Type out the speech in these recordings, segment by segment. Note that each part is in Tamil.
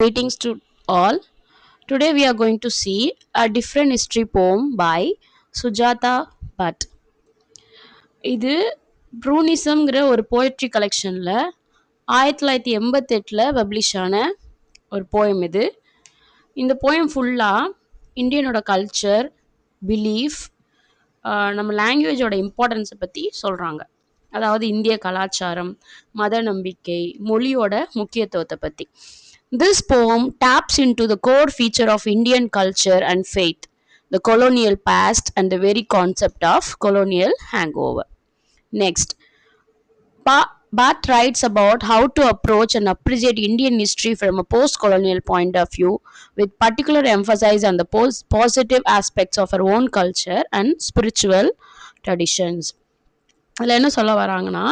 Greetings to all. Today we are going to see a different history poem by Sujata Bhatt. இது ப்ரூனிசம்ங்கிற ஒரு போயட்ரி கலெக்ஷனில் 1988 பப்ளிஷ் ஆன ஒரு போயம் இது. இந்த போயம் ஃபுல்லாக இந்தியனோட கல்ச்சர், பிலீஃப், நம்ம லாங்குவேஜோட இம்பார்ட்டன்ஸை பற்றி சொல்கிறாங்க. அதாவது இந்திய கலாச்சாரம், மத நம்பிக்கை, மொழியோட முக்கியத்துவத்தை பற்றி. This poem taps into the core feature of Indian culture and faith, the colonial past and the very concept of colonial hangover. Next, Barth writes about how to approach and appreciate Indian history from a post-colonial point of view, with particular emphasis on the positive aspects of our own culture and spiritual traditions. அதில் என்ன சொல்ல வராங்கன்னா,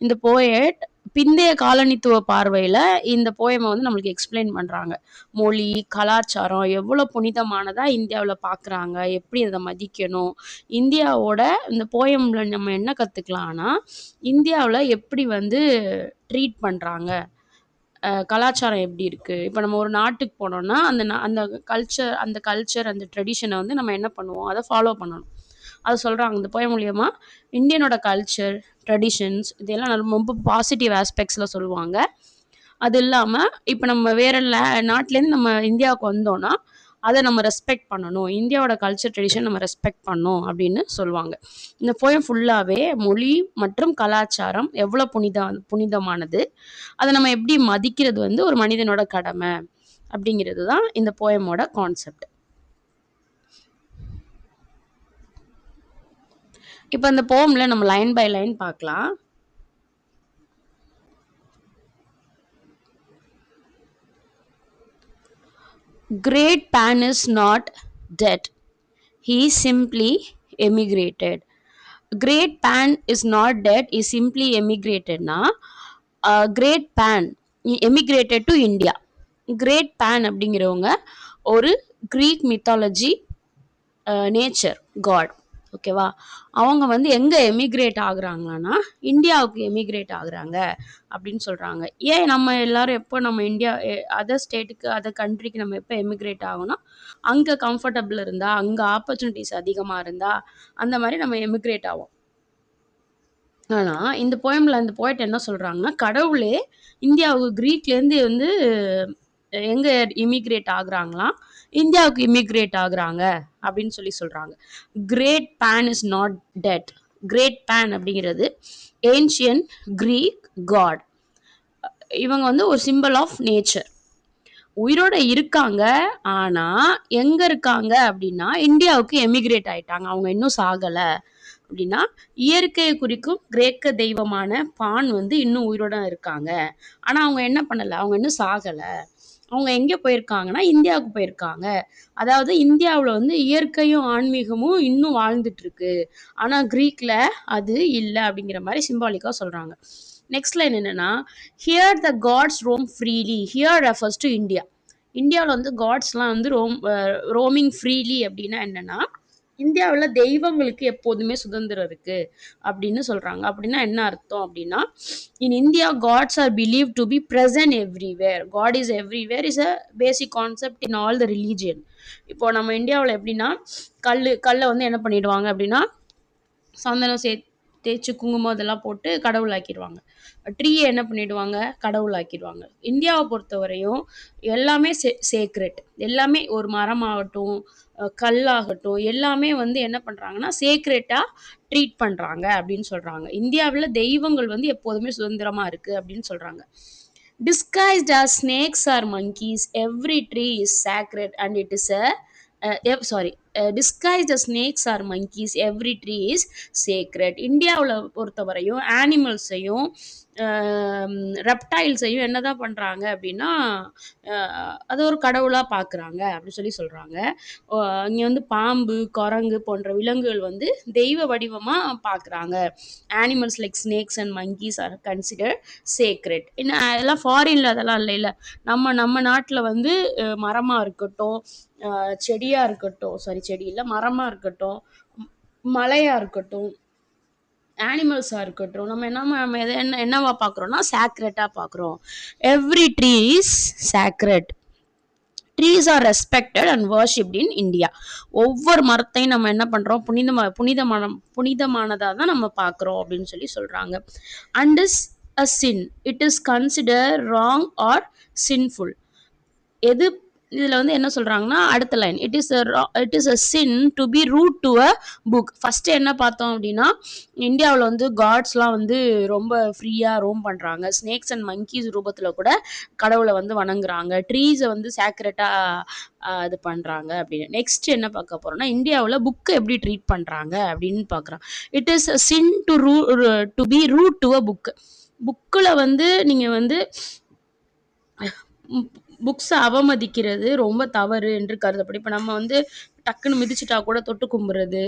இந்த போயட் பிந்தைய காலனித்துவ பார்வையில் இந்த போயமை வந்து நம்மளுக்கு எக்ஸ்பிளைன் பண்ணுறாங்க. மொழி, கலாச்சாரம் எவ்வளோ புனிதமானதாக இந்தியாவில் பார்க்குறாங்க, எப்படி அதை மதிக்கணும். இந்தியாவோட இந்த போயமில் நம்ம என்ன கற்றுக்கலாம்னா, இந்தியாவில் எப்படி வந்து ட்ரீட் பண்ணுறாங்க, கலாச்சாரம் எப்படி இருக்குது. இப்போ நம்ம ஒரு நாட்டுக்கு போனோம்னா அந்த கல்ச்சர் அந்த ட்ரெடிஷனை வந்து நம்ம என்ன பண்ணுவோம், அதை ஃபாலோ பண்ணணும். அது சொல்கிறாங்க இந்த போயம் மூலியமா. இந்தியனோட கல்ச்சர், ட்ரெடிஷன்ஸ் இதெல்லாம் ரொம்ப பாசிட்டிவ் ஆஸ்பெக்ட்ஸில் சொல்லுவாங்க. அது இல்லாமல் இப்போ நம்ம வேறு நாட்டிலேருந்து நம்ம இந்தியாவுக்கு வந்தோன்னா அதை நம்ம ரெஸ்பெக்ட் பண்ணணும், இந்தியாவோட கல்ச்சர் ட்ரெடிஷன் நம்ம ரெஸ்பெக்ட் பண்ணணும் அப்படின்னு சொல்லுவாங்க. இந்த போயம் ஃபுல்லாகவே மொழி மற்றும் கலாச்சாரம் எவ்வளோ புனிதமானது, அதை நம்ம எப்படி மதிக்கிறது வந்து ஒரு மனிதனோட கடமை அப்படிங்கிறது தான் இந்த போயமோட கான்செப்ட். இப்போ இந்த போம்ல நம்ம லைன் பை லைன் பார்க்கலாம். Great Pan is not dead. He simply emigrated. Great Pan is not dead. He simply emigrated. Great Pan emigrated to India. Great Pan அப்படிங்கிறவங்க ஒரு கிரீக் மித்தாலஜி நேச்சர் காட். ஓகேவா? அவங்க வந்து எங்கே எமிக்ரேட் ஆகுறாங்கன்னா இந்தியாவுக்கு எமிக்ரேட் ஆகுறாங்க அப்படின்னு சொல்கிறாங்க. ஏன் நம்ம எல்லாரும் எப்போ நம்ம இந்தியா அதர் ஸ்டேட்டுக்கு அதர் கண்ட்ரிக்கு நம்ம எப்போ எமிக்ரேட் ஆகணும், அங்கே கம்ஃபர்டபுள் இருந்தால், அங்கே ஆப்பர்ச்சுனிட்டிஸ் அதிகமாக இருந்தால் அந்த மாதிரி நம்ம எமிக்ரேட் ஆகும். ஆனால் இந்த போயமில் அந்த போய்ட்டு என்ன சொல்கிறாங்கன்னா, கடவுளே இந்தியாவுக்கு கிரீக்லேருந்து வந்து எங்கே இமிக்ரேட் ஆகுறாங்களாம், இந்தியாவுக்கு இமிக்ரேட் ஆகுறாங்க அப்படின்னு சொல்கிறாங்க. Great Pan is not dead. Great Pan அப்படிங்கிறது ஏன்ஷியன் கிரீக் காட். இவங்க வந்து ஒரு சிம்பிள் ஆஃப் நேச்சர். உயிரோட இருக்காங்க, ஆனால் எங்கே இருக்காங்க அப்படின்னா இந்தியாவுக்கு எமிக்ரேட் ஆயிட்டாங்க. அவங்க இன்னும் சாகலை. அப்படின்னா இயற்கையை குறிக்கும் கிரேக்க தெய்வமான பான் வந்து இன்னும் உயிரோட இருக்காங்க. ஆனால் அவங்க என்ன பண்ணலை, அவங்க இன்னும் சாகலை. அவங்க எங்கே போயிருக்காங்கன்னா இந்தியாவுக்கு போயிருக்காங்க. அதாவது இந்தியாவில் வந்து இயற்கையும் ஆன்மீகமும் இன்னும் வாழ்ந்துட்டு இருக்கு, ஆனால் கிரீக்கில் அது இல்லை அப்படிங்கிற மாதிரி சிம்பாலிக்காக சொல்கிறாங்க. நெக்ஸ்ட் லைன் என்னன்னா, here the gods roam freely. Here refers to India. இந்தியாவில் வந்து காட்ஸ்லாம் வந்து ரோமிங் ஃப்ரீலி அப்படின்னா என்னன்னா, இந்தியாவில் தெய்வங்களுக்கு எப்போதுமே சுதந்திரம் இருக்கு அப்படின்னு சொல்றாங்க. அப்படின்னா என்ன அர்த்தம் அப்படின்னா, in India gods are believe to be present everywhere. God is everywhere is a basic concept in all the religion. இப்போ நம்ம இந்தியாவில் எப்படின்னா கல்லை வந்து என்ன பண்ணிடுவாங்க அப்படின்னா, சந்தனம் தேய்ச்சி குங்குமம் இதெல்லாம் போட்டு கடவுளாக்கிடுவாங்க. ட்ரீயை என்ன பண்ணிடுவாங்க, கடவுளாக்கிடுவாங்க. இந்தியாவை பொறுத்தவரையும் எல்லாமே சேக்ரெட். எல்லாமே ஒரு மரமாகட்டும், கல்லாகட்டும், எல்லாமே வந்து என்ன பண்ணுறாங்கன்னா சேக்ரெட்டாக ட்ரீட் பண்ணுறாங்க அப்படின்னு சொல்கிறாங்க. இந்தியாவில் தெய்வங்கள் வந்து எப்போதுமே சுதந்திரமாக இருக்குது அப்படின்னு சொல்கிறாங்க. Disguised as snakes or monkeys, every tree is sacred and it is disguised as snakes or monkeys, every tree is sacred. இந்தியாவில் பொறுத்தவரையும் ஆனிமல்ஸையும் ரெப்டைல்ஸையும் என்னதான் பண்ணுறாங்க அப்படின்னா அது ஒரு கடவுளாக பார்க்குறாங்க அப்படின்னு சொல்கிறாங்க. இங்கே வந்து பாம்பு, குரங்கு போன்ற விலங்குகள் வந்து தெய்வ வடிவமாக பார்க்குறாங்க. Animals like snakes and monkeys R consider sacred. இன்னும் அதெல்லாம் ஃபாரின்ல அதெல்லாம் இல்லை. நம்ம நாட்டில் வந்து மரமாக இருக்கட்டும், செடியாக இருக்கட்டும், செடி இல்லை மரமாக இருக்கட்டும், மலையாக இருக்கட்டும், ஆனிமல்ஸாக இருக்கட்டும், நம்ம என்னவா பார்க்குறோன்னா சேக்ரெட்டாக பார்க்குறோம். Every tree is sacred. Trees are respected and worshipped in India. ஒவ்வொரு மரத்தையும் நம்ம என்ன பண்றோம், புனிதமானதா தான் நம்ம பார்க்குறோம் அப்படின்னு சொல்லி சொல்றாங்க. And is a sin, it is consider wrong or sinful. எது இதுல வந்து என்ன சொல்றாங்கன்னா, அடுத்த line, it is a sin to be rude to a book. First என்ன பார்த்தோம் அப்படின்னா, இந்தியாவில் வந்து காட்ஸ்லாம் வந்து ரொம்ப ஃப்ரீயா ரோம் பண்றாங்க. ஸ்னேக்ஸ் அண்ட் மங்கீஸ் ரூபத்துல கூட கடவுளை வந்து வணங்குறாங்க. ட்ரீஸை வந்து சேக்ரெட்டா இது பண்றாங்க அப்படின்னு. நெக்ஸ்ட் என்ன பார்க்க போறோம்னா, இந்தியாவில் புக்கை எப்படி ட்ரீட் பண்றாங்க அப்படின்னு பார்க்குறோம். It is a sin to be rude to a book. புக்கில் வந்து நீங்க வந்து புக்ஸை அவமதிக்கிறது ரொம்ப தவறு என்று கருதப்படும். இப்போ நம்ம வந்து டக்குன்னு மிதிச்சிட்டா கூட தொட்டு கும்புறது,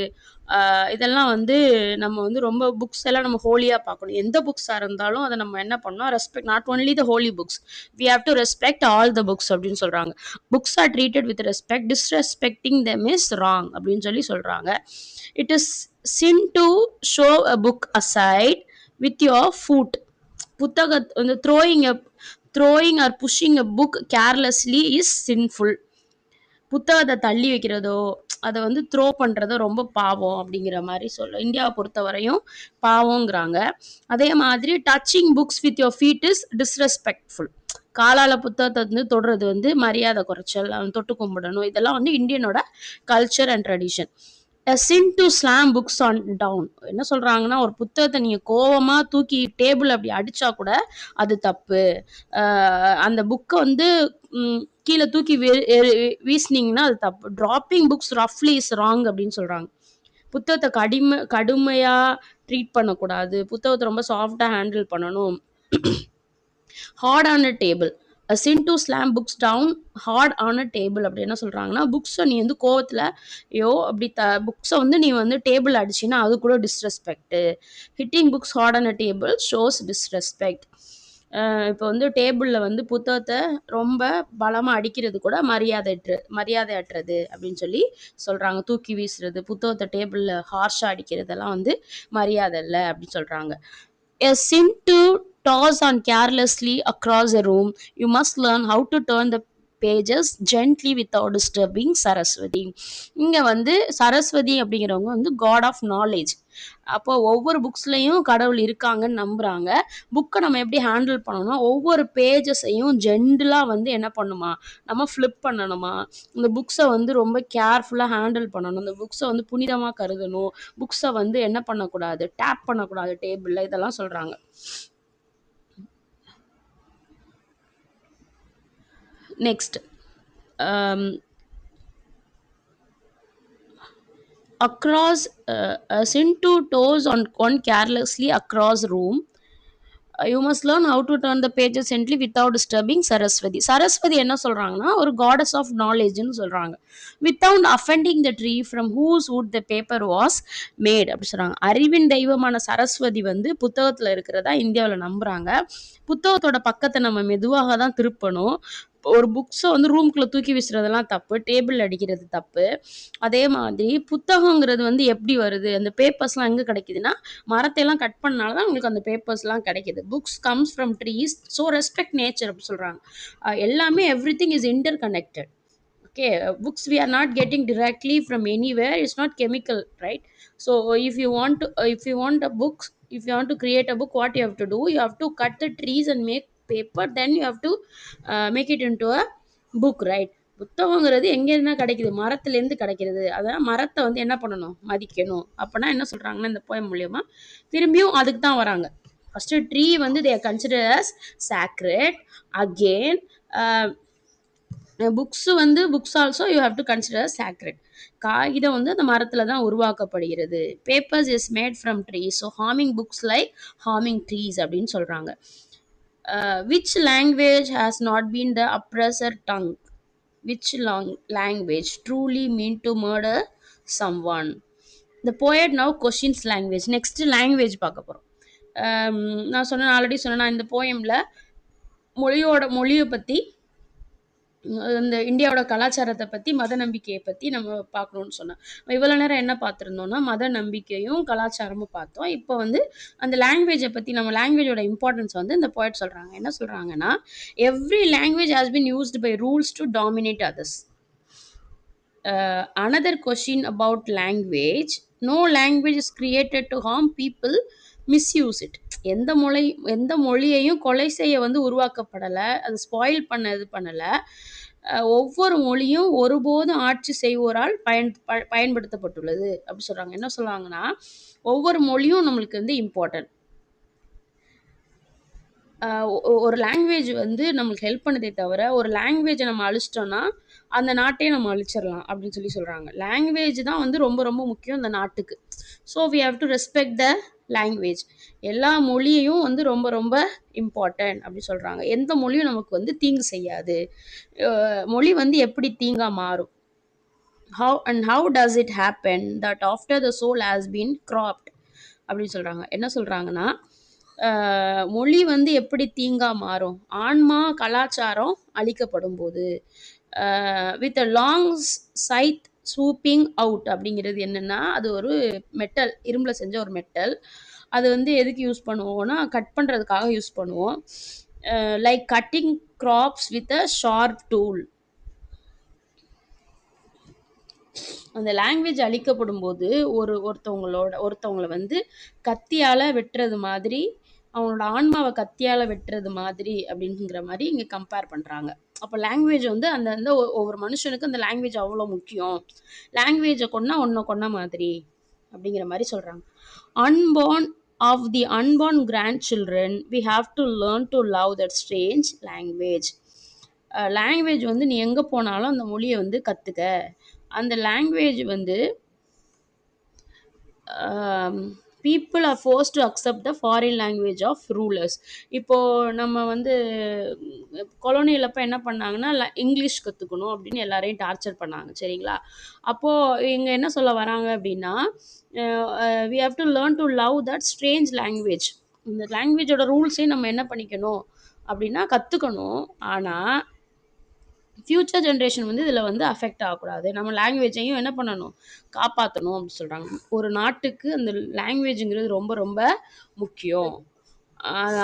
இதெல்லாம் வந்து நம்ம வந்து ரொம்ப புக்ஸ் எல்லாம் நம்ம ஹோலியாக பார்க்கணும். எந்த புக்ஸாக இருந்தாலும் அதை நம்ம என்ன பண்ணணும், respect not only the holy books, we have to respect all the books அப்படின்னு சொல்கிறாங்க. Books are treated with respect, disrespecting them is wrong அப்படின்னு சொல்லி சொல்கிறாங்க. It is sin to shove a book aside with your foot. புத்தகத் வந்து throwing or pushing a book carelessly is sinful. புத்தகத்தை தள்ளி வைக்கிறதோ அதை வந்து த்ரோ பண்றதோ ரொம்ப பாவம் அப்படிங்கிற மாதிரி சொல்ல இந்தியாவை பொறுத்த வரையும் பாவங்கிறாங்க. அதே மாதிரி touching books with your feet is disrespectful. காலால புத்தகத்தை வந்து தொடுறது வந்து மரியாதை குறைச்சல், தொட்டு கும்பிடணும். இதெல்லாம் வந்து இந்தியனோட culture and tradition. Sin to slam books on down. என்ன சொல்றாங்கன்னா, ஒரு புத்தகத்தை நீங்க கோவமா தூக்கி டேபிள் அப்படி அடிச்சா கூட அது தப்பு. அந்த புக்கை வந்து கீழே தூக்கி வீசினீங்கன்னா அது தப்பு. டிராப்பிங் புக்ஸ் ரஃப்லி இஸ் ராங் அப்படின்னு சொல்றாங்க. புத்தகத்தை கடுமையா ட்ரீட் பண்ணக்கூடாது. புத்தகத்தை ரொம்ப சாஃப்டா ஹேண்டில் பண்ணணும். Hard on a table. Sin to slam books down hard on a table. அப்படி என்ன சொல்றாங்கன்னா, புக்ஸை நீ வந்து கோவத்தில் அப்படி புக்ஸை வந்து நீ வந்து டேபிள் அடிச்சின்னா அது கூட disrespect. Hitting books hard on a table shows disrespect. இப்போ வந்து டேபிளில் வந்து புத்தகத்தை ரொம்ப பலமாக அடிக்கிறது கூட மரியாதையற்றது அப்படின்னு சொல்லி சொல்கிறாங்க. தூக்கி வீசுறது, புத்தகத்தை டேபிளில் ஹார்ஷாக அடிக்கிறதெல்லாம் வந்து மரியாதை இல்லை அப்படின்னு சொல்கிறாங்க. A sin to toss on carelessly across a room. You must learn how to turn the pages gently without disturbing Saraswati. இங்க வந்து சரஸ்வதி அப்படிங்கிறவங்க வந்து காட் ஆஃப் நாலேஜ். அப்போ ஒவ்வொரு புக்ஸ்லையும் கடவுள் இருக்காங்கன்னு நம்புறாங்க. புக்கை நம்ம எப்படி ஹேண்டில் பண்ணணும்னா, ஒவ்வொரு பேஜஸையும் ஜென்டலாக வந்து என்ன பண்ணுமா, நம்ம ஃப்ளிப் பண்ணணுமா. இந்த புக்ஸை வந்து ரொம்ப கேர்ஃபுல்லாக ஹேண்டில் பண்ணணும். இந்த புக்ஸை வந்து புனிதமாக கருதணும். புக்ஸை வந்து என்ன பண்ணக்கூடாது, டேப் பண்ணக்கூடாது டேபிளில், இதெல்லாம் சொல்கிறாங்க. Next, across sin to toes on one carelessly across room. You must learn how to turn the pages gently without disturbing Saraswati. Saraswati என்ன சொல்றாங்கன்னா, ஒரு goddess of knowledgeன்னு சொல்றாங்க. Without offending the tree from whose wood the paper was made அப்படி சொல்றாங்க. அறிவின் தெய்வமான சரஸ்வதி வந்து புத்தகத்துல இருக்கிறதா இந்தியாவில் நம்புறாங்க. புத்தகத்தோட பக்கத்தை நம்ம மெதுவாக தான் திருப்பணும். ஒரு புக்ஸை வந்து ரூம்குள்ளே தூக்கி வீசுறதெல்லாம் தப்பு, டேபிள் அடிக்கிறது தப்பு. அதே மாதிரி புத்தகங்கிறது வந்து எப்படி வருது, அந்த பேப்பர்ஸ்லாம் எங்கே கிடைக்குதுன்னா, மரத்தையெல்லாம் கட் பண்ணனால தான் உங்களுக்கு அந்த பேப்பர்ஸ்லாம் கிடைக்குது. Books comes from trees, so respect nature அப்படி சொல்கிறாங்க. எல்லாமே every thing is inter connected. Okay, books we are not getting directly from anywhere, it's not chemical, right? So if you want a book, if you want to create a book, what you have to do, you have to cut the trees and make paper, then you have to make it into a book, right? புத்தகங்கிறது எங்கேருந்து கிடைக்குது, மரத்துலேருந்து கிடைக்கிறது. அதான் மரத்தை வந்து என்ன பண்ணணும், மதிக்கணும். அப்போனா என்ன சொல்கிறாங்கன்னா, இந்த போயம் மூலியமா திரும்பியும் அதுக்கு தான் வராங்க. ஃபஸ்ட்டு ட்ரீ வந்து they are considered as sacred. Again, books வந்து books also you have to consider sacred. காகிதம் வந்து அந்த மரத்தில் தான் உருவாக்கப்படுகிறது. Papers is made from trees, so harming books like harming trees அப்படின்னு சொல்கிறாங்க. Which language has not been the oppressor tongue, which language truly mean to murder someone. The poet now questions language. Next language பார்க்க போகிறோம். நான் ஆல்ரெடி சொன்னேன் இந்த போயமில் மொழியை பற்றி இந்த இந்தியாவோட கலாச்சாரத்த பத்தி, மத நம்பிக்கைய பத்தி நம்ம பார்க்கணும்னு சொன்னா. இவ்வளோ நேரம் என்ன பார்த்துருந்தோம்னா, மத நம்பிக்கையும், கலாச்சாரமும் பார்த்தோம். இப்போ வந்து அந்த லாங்குவேஜ பத்தி நம்ம லாங்குவேஜோட இம்பார்ட்டன்ஸ் வந்து இந்த போயட் சொல்றாங்க. என்ன சொல்றாங்கன்னா, "every language has been used by rules to dominate others." Another question about language. No language is created to harm people, misuse it. எந்த மொழி எந்த மொழியையும் கொலை செய்ய வந்து உருவாக்கப்படல. அது ஸ்பாயில் பண்ண இது பண்ணல. ஒவ்வொரு மொழியும் ஒருபோதும் ஆட்சி செய்வோரால் பயன்படுத்தப்பட்டுள்ளது அப்படி சொல்றாங்க. என்ன சொல்றாங்கன்னா, ஒவ்வொரு மொழியும் நம்மளுக்கு வந்து இம்பார்ட்டன்ட். ஒரு லாங்குவேஜ் வந்து நம்மளுக்கு ஹெல்ப் பண்ணுதே தவிர, ஒரு லாங்குவேஜ நம்ம அழிச்சிட்டோம்னா, அந்த நாட்டையே நம்ம அழிச்சிரலாம் அப்படின்னு சொல்றாங்க. லாங்குவேஜ் தான் வந்து ரொம்ப ரொம்ப முக்கியம் இந்த நாட்டுக்கு. So we have to respect the language. எல்லா மொழியையும் வந்து ரொம்ப ரொம்ப இம்பார்ட்டன்ட் அப்படி சொல்றாங்க. எந்த மொழியும் நமக்கு வந்து தீங்கு செய்யாது. மொழி வந்து எப்படி தீங்கா மாறும்? How does it happen that after the soul has been cropped அப்படின்னு சொல்றாங்க. என்ன சொல்றாங்கன்னா, மொழி வந்து எப்படி தீங்கா மாறும்? ஆன்மா, கலாச்சாரம் அழிக்கப்படும்போது, with a long scythe swooping out அப்படிங்கிறது என்னன்னா, அது ஒரு மெட்டல், இரும்புல செஞ்ச ஒரு மெட்டல். அது வந்து எதுக்கு யூஸ் பண்ணுவோம்னா, கட் பண்றதுக்காக யூஸ் பண்ணுவோம். Like cutting crops with a sharp tool. அந்த லாங்குவேஜ் அழிக்கப்படும்போது, ஒருத்தவங்கள வந்து கத்தியால வெட்டுறது மாதிரி, அவங்களோட ஆன்மாவ கத்தியால வெட்டுறது மாதிரி அப்படிங்கிற மாரி இங்க கம்பேர் பண்றாங்க. அப்ப லாங்குவேஜ் வந்து அந்த அந்த ஒவ்வொரு மனுஷனுக்கும் அந்த லாங்குவேஜ் அவ்வளோ முக்கியம். லாங்குவேஜ கொன்னா உன்ன கொன்ன மாதிரி அப்படிங்கிற மாரி சொல்றாங்க. Unborn of the unborn grandchildren we have to learn to love that strange language. Language வந்து நீ எங்க போனாலும் அந்த மொழிய வந்து கத்துக்க. அந்த லாங்குவேஜ் வந்து people are force to accept the foreign language of rulers. இப்போ நம்ம வந்து கொலோனியல் அப்போ என்ன பண்ணாங்கன்னா, இங்கிலீஷ் கற்றுக்கணும் அப்படின்னு எல்லாரையும் டார்ச்சர் பண்ணாங்க சரிங்களா. அப்போது இங்கே என்ன சொல்ல வராங்க அப்படின்னா, we have to learn to love that strange language. இந்த லாங்குவேஜோட ரூல்ஸையும் நம்ம என்ன பண்ணிக்கணும் அப்படின்னா கற்றுக்கணும். ஆனால் ஃப்யூச்சர் ஜென்ரேஷன் வந்து இதில் வந்து அஃபெக்ட் ஆகக்கூடாது. நம்ம லாங்குவேஜையும் என்ன பண்ணணும், காப்பாற்றணும் அப்படின்னு சொல்கிறாங்க. ஒரு நாட்டுக்கு அந்த லாங்குவேஜுங்கிறது ரொம்ப ரொம்ப முக்கியம்.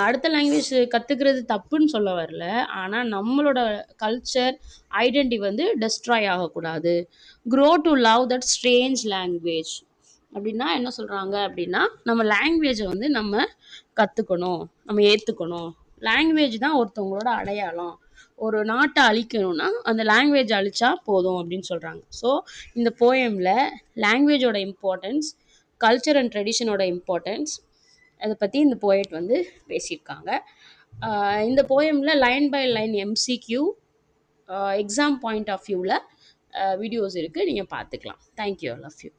அடுத்த லாங்குவேஜ் கற்றுக்கிறது தப்புன்னு சொல்ல வரல. ஆனால் நம்மளோட கல்ச்சர், ஐடென்டி வந்து டெஸ்ட்ராய் ஆகக்கூடாது. Grow to love that strange language அப்படின்னா என்ன சொல்கிறாங்க அப்படின்னா, நம்ம லாங்குவேஜை வந்து நம்ம கற்றுக்கணும், நம்ம ஏற்றுக்கணும். லாங்குவேஜ் தான் ஒருத்தவங்களோட அடையாளம். ஒரு நாட்டை அழிக்கணும்னா அந்த லாங்குவேஜ் அழிச்சா போதும் அப்படின்னு சொல்கிறாங்க. ஸோ இந்த போயமில் லாங்குவேஜோட இம்பார்ட்டன்ஸ், கல்ச்சர் அண்ட் ட்ரெடிஷனோட இம்பார்ட்டன்ஸ், அதை பற்றி இந்த போயட் வந்து பேசியிருக்காங்க. இந்த போயமில் line by line MCQ, exam point of வியூவில் வீடியோஸ் இருக்குது, நீங்கள் பார்த்துக்கலாம். Thank you, all of you.